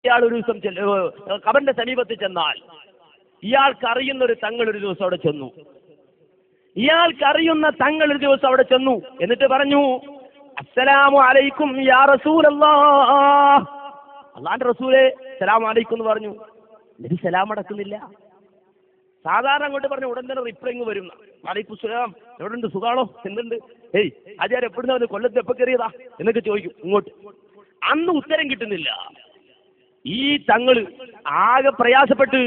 ഇയാൾ ഒരു ദിവസം ഖബറിന്റെ സമീപത്ത് ചെന്നാൽ ഇയാൾക്കറിയുന്ന ഒരു തങ്ങൾ ഒരു ദിവസം അവിടെ ചെന്നു. ഇയാൾക്കറിയുന്ന തങ്ങൾ ഒരു ദിവസം അവിടെ ചെന്നു. എന്നിട്ട് പറഞ്ഞു, അസ്സലാമു അലൈക്കും യാ റസൂലല്ലാഹ്. അല്ലാഹുവിന്റെ റസൂലേ സലാം അലൈക്കും എന്ന് പറഞ്ഞു. നബി സലാം അടക്കുന്നില്ല. സാധാരണ അങ്ങോട്ട് പറഞ്ഞു ഉടൻ തന്നെ റിപ്ലൈങ് വരും. വലൈക്കും സലാം, എവിടെയുണ്ട്, സുഖാണോ, എന്തുണ്ട്, ഹേയ് ആചാര്യ എപ്പോഴും കൊല്ലത്ത് എപ്പോ കയറിയതാ എന്നൊക്കെ ചോദിക്കും ഇങ്ങോട്ട്. അന്ന് ഉത്തരം കിട്ടുന്നില്ല. ഈ തങ്ങള് ആകെ പ്രയാസപ്പെട്ട്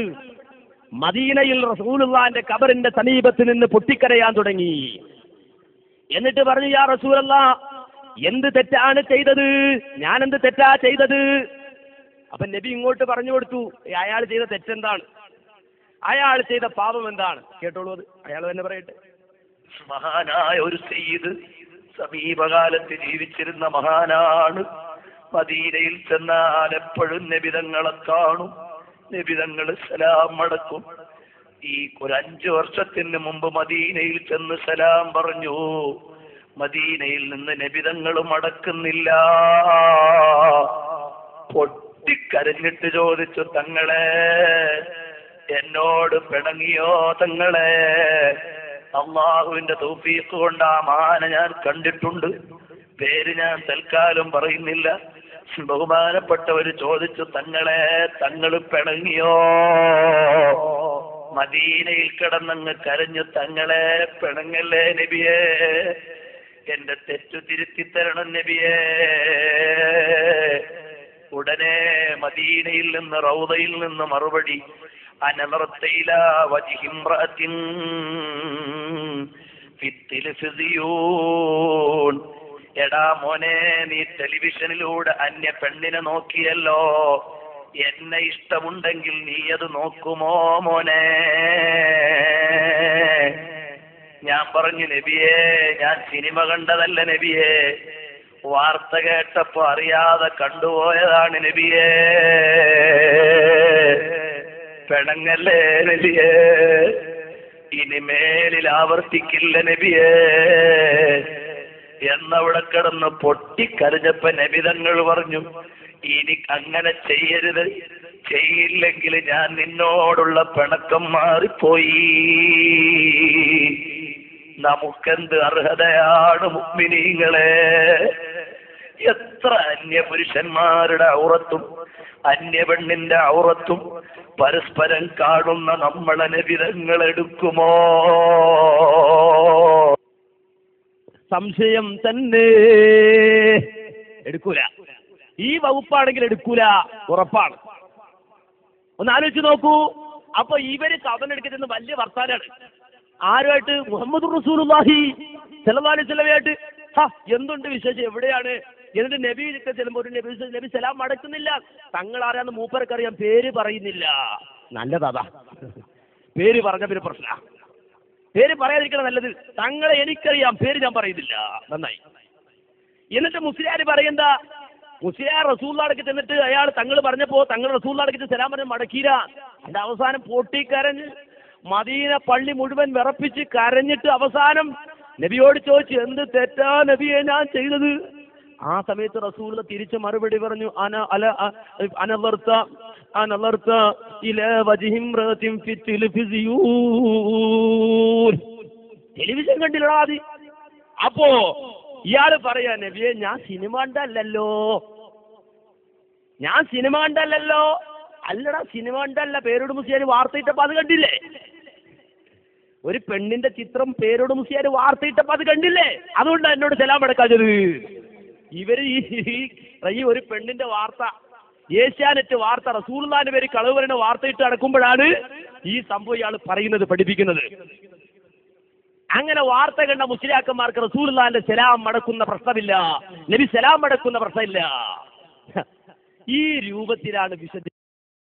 മദീനയിൽ റസൂലുള്ളാഹിന്റെ ഖബറിന്റെ സമീപത്ത് നിന്ന് പൊട്ടിക്കരയാൻ തുടങ്ങി. എന്നിട്ട് പറഞ്ഞു, യാ റസൂലല്ലാഹ്, എന്ത് തെറ്റാണ് ചെയ്തത്, ഞാൻ എന്ത് തെറ്റാ ചെയ്തത്? അപ്പൊ നബി ഇങ്ങോട്ട് പറഞ്ഞു കൊടുത്തു, അയാൾ ചെയ്ത തെറ്റെന്താണ്, അയാൾ ചെയ്ത പാപം എന്താണ്, കേട്ടോളൂ. അത് അയാൾ തന്നെ പറയട്ടെ. മഹാനായ ഒരു സയ്യിദ് സമീപകാലത്ത് ജീവിച്ചിരുന്ന മഹാനാണ്. മദീനയിൽ ചെന്നാൽ എപ്പോഴും നബിതങ്ങളെ കാണും, നബിതങ്ങൾ സലാം മടക്കും. ഈ ഒരു 5 വർഷത്തിന് മുമ്പ് മദീനയിൽ ചെന്ന് സലാം പറഞ്ഞു. മദീനയിൽ നിന്ന് നബിതങ്ങൾ മടക്കുന്നില്ല. പൊട്ടിക്കരഞ്ഞിട്ട് ചോദിച്ചു, തങ്ങളെ എന്നോട് പിണങ്ങിയോ തങ്ങളെ? അള്ളാഹുവിന്റെ തൗഫീഖ് കൊണ്ട് ആ മഹാനെ ഞാൻ കണ്ടിട്ടുണ്ട്. പേര് ഞാൻ തൽക്കാലം പറയുന്നില്ല. ബഹുമാനപ്പെട്ടവര് ചോദിച്ചു, തങ്ങളെ തങ്ങൾ പിണങ്ങിയോ? മദീനയിൽ കിടന്നങ്ങ് കരഞ്ഞു, തങ്ങളെ പിണങ്ങല്ലേ നബിയേ, എന്റെ തെറ്റു തിരുത്തി തരണം നബിയേ. ഉടനെ മദീനയിൽ നിന്ന് റൗദയിൽ നിന്ന് മറുപടി, അനമർത്തയില വജിഹിംറഅത്തിൻ ഫിത്തിൽഫിസിയൂൻ. എടാ മോനെ, നീ ടെലിവിഷനിലൂടെ അന്യ പെണ്ണിനെ നോക്കിയല്ലോ, എന്നെ ഇഷ്ടമുണ്ടെങ്കിൽ നീ അത് നോക്കുമോ മോനെ? ഞാൻ പറഞ്ഞു, നബിയേ ഞാൻ സിനിമ കണ്ടതല്ല നബിയേ, വാർത്ത കേട്ടപ്പോ അറിയാതെ കണ്ടുപോയതാണ് നബിയേ. പിണങ്ങല്ലേ നബിയേ, ഇനി മേലിൽ ആവർത്തിക്കില്ല നബിയേ എന്നവിടെ കിടന്ന് പൊട്ടിക്കരഞ്ഞപ്പോ നബിതങ്ങൾ പറഞ്ഞു, ഇനി അങ്ങനെ ചെയ്യരുത്, ചെയ്യില്ലെങ്കിൽ ഞാൻ നിന്നോടുള്ള പിണക്കം മാറിപ്പോയി. നമുക്കെന്ത് അർഹതയാണ് മുഅ്മിനീങ്ങളെ? എത്ര അന്യപുരുഷന്മാരുടെ ഔറത്തും അന്യപെണ്ണിന്റെ ഔറത്തും പരസ്പരം കാണുന്ന നമ്മളെ നബിതങ്ങൾ എടുക്കുമോ? സംശയം തന്നെ. എടുക്കൂല. ഈ വകുപ്പാണെങ്കിൽ എടുക്കൂല, ഉറപ്പാണ്. ഒന്ന് ആലോചിച്ച് നോക്കൂ. അപ്പൊ ഇവര് കവനെടുക്കുന്ന വലിയ വർത്താനാണ്. ആരുമായിട്ട്? മുഹമ്മദ് റസൂലുള്ളാഹി സ്വല്ലല്ലാഹു അലൈഹി വസല്ലമയായിട്ട്. എന്തുണ്ട് വിശേഷം, എവിടെയാണ്? എന്നിട്ട് നബിയൊക്കെ ചെല്ലുമ്പോൾ ഒരു നബി സലാം മടക്കുന്നില്ല. തങ്ങൾ ആരാന്ന് മൂപ്പർക്കറിയാം, പേര് പറയുന്നില്ല. നല്ലതാ, പേര് പറഞ്ഞ പിന്നെ പ്രശ്ന. പേര് പറയാതിരിക്കണം നല്ലത്. തങ്ങളെ എനിക്കറിയാം, പേര് ഞാൻ പറയുന്നില്ല. നന്നായി. എന്നിട്ട് മുസ്ലിയാർ പറയണ്ട, മുസ്ലിയാർ റസൂലുള്ളാഹിക്ക് ചെന്നിട്ട് അയാൾ തങ്ങൾ പറഞ്ഞപ്പോ തങ്ങൾ റസൂലുള്ളാഹിക്ക് സലാം പറഞ്ഞ് മടക്കിയില്ല. അതിന്റെ അവസാനം പൊട്ടിക്കരഞ്ഞ് മദീന പള്ളി മുഴുവൻ വിറപ്പിച്ച് കരഞ്ഞിട്ട് അവസാനം നബിയോട് ചോദിച്ചു, എന്ത് തെറ്റാ നബിയെ ഞാൻ ചെയ്തത്? ആ സമയത്ത് റസൂൽ തിരിച്ച് മറുപടി പറഞ്ഞു, ടെലിവിഷൻ കണ്ടില്ലടാ അത്. അപ്പോ ഇയാള് പറയാ, നബിയെ ഞാൻ സിനിമ കണ്ടല്ലോ, ഞാൻ സിനിമ കണ്ടല്ലോ. അല്ലടാ സിനിമ കണ്ടല്ല, പേരോട് മുസ്ലിയാർ വാർത്തയിട്ടപ്പോ അത് കണ്ടില്ലേ? ഒരു പെണ്ണിന്റെ ചിത്രം പേരോട് മുസ്ലിയാർ വാർത്തയിട്ടപ്പോ അത് കണ്ടില്ലേ? അതുകൊണ്ടാണ് എന്നോട് സലാം അടക്കാഞ്ഞത്. ഇവര് ഈ ഒരു പെണ്ണിന്റെ വാർത്ത, ഏഷ്യാനെറ്റ് വാർത്ത, റസൂലുള്ളാഹിന്റെ പേര് കളവ് പറയുന്ന വാർത്തയിട്ട് അടക്കുമ്പോഴാണ് ഈ സംഭവം ഇയാൾ പറയുന്നത്, പഠിപ്പിക്കുന്നത്. അങ്ങനെ വാർത്ത കണ്ട മുസ്ലിയാക്കന്മാർക്ക് റസൂലുള്ളാഹിന്റെ സലാം മടക്കുന്ന പ്രശ്നമില്ല, നബി സലാം മടക്കുന്ന പ്രശ്നമില്ല. ഈ രൂപത്തിലാണ് വിശദീകരിക്കുന്നത്.